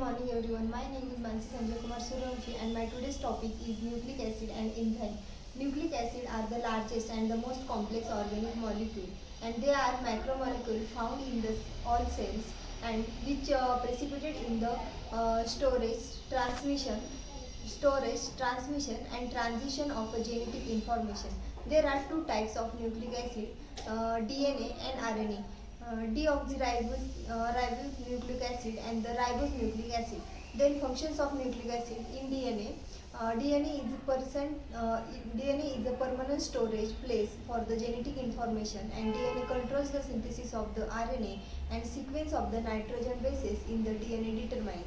morning everyone. My name is Mansi Sanjay Kumar Suryavanshi and my today's topic is nucleic acid and enzyme. Nucleic acid are the largest and the most complex organic molecule, and they are macromolecule found in all cells and which precipitate in the storage, transmission and transition of genetic information. There are two types of nucleic acid, DNA and RNA. Deoxyribose nucleic acid and the ribose nucleic acid. Then functions of nucleic acid in DNA. DNA is a permanent storage place for the genetic information, and DNA controls the synthesis of the RNA and sequence of the nitrogen bases in the DNA determines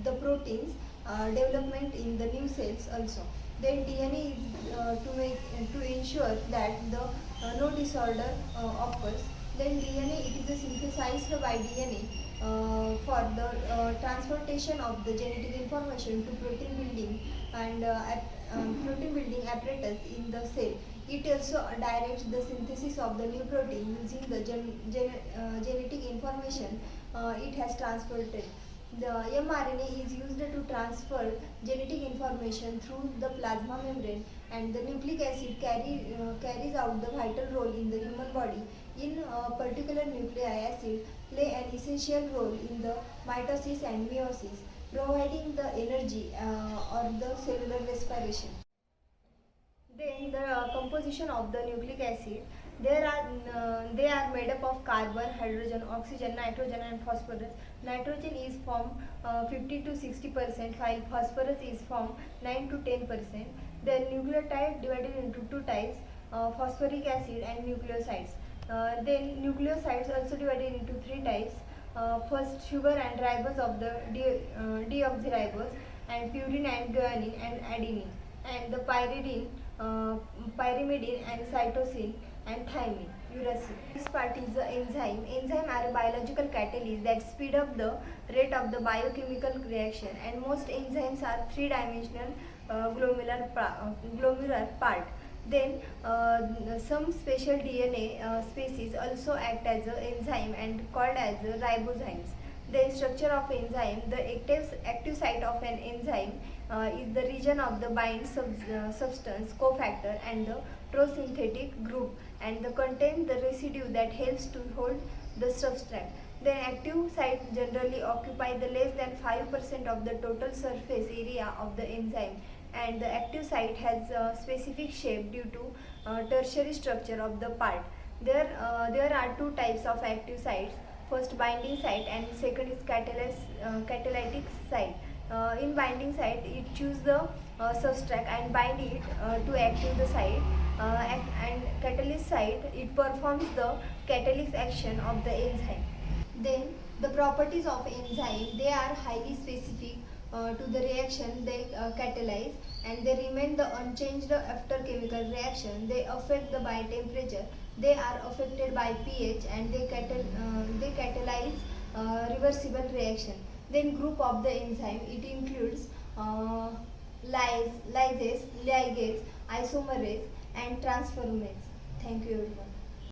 the proteins development in the new cells also. Then DNA is to ensure that the no disorder occurs. Then DNA, it is synthesized by DNA for the transportation of the genetic information to protein building and protein building apparatus in the cell. It also directs the synthesis of the new protein using the genetic information it has transported. The mRNA is used to transfer genetic information through the plasma membrane, and the nucleic acid carries out the vital role in the human body. In particular, nucleic acid play an essential role in the mitosis and meiosis, providing the energy or the cellular respiration. Then the composition of the nucleic acid. They are made up of carbon, hydrogen, oxygen, nitrogen, and phosphorus. Nitrogen is from 50 to 60%, while phosphorus is from 9 to 10%. The nucleotide divided into two types: phosphoric acid and nucleosides. Then nucleosides also divided into three types. First, sugar and ribose of the deoxyribose, and purine and guanine and adenine, and the pyrimidine and cytosine and thymine, uracil. This part is the enzyme. Enzyme are a biological catalyst that speed up the rate of the biochemical reaction, and most enzymes are three-dimensional glomerular part. Then some special DNA species also act as an enzyme and called as ribozymes. The structure of enzyme: the active site of an enzyme is the region of the bind substance, cofactor, and the prosynthetic group, and contains the residue that helps to hold the substrate. The active site generally occupy the less than 5% of the total surface area of the enzyme, and the active site has a specific shape due to tertiary structure of the part. There are two types of active sites. First, binding site, and second is catalytic site. In binding site, it choose the substrate and bind it to active the site, and catalyst site, it performs the catalytic action of the enzyme. Then the properties of enzyme: they are highly specific to the reaction they catalyze, and they remain the unchanged after chemical reaction. They affect the by temperature. They are affected by pH, and they catalyze reversible reaction. Then group of the enzyme: it includes lyase, ligase, isomerase, and transformase. Thank you everyone.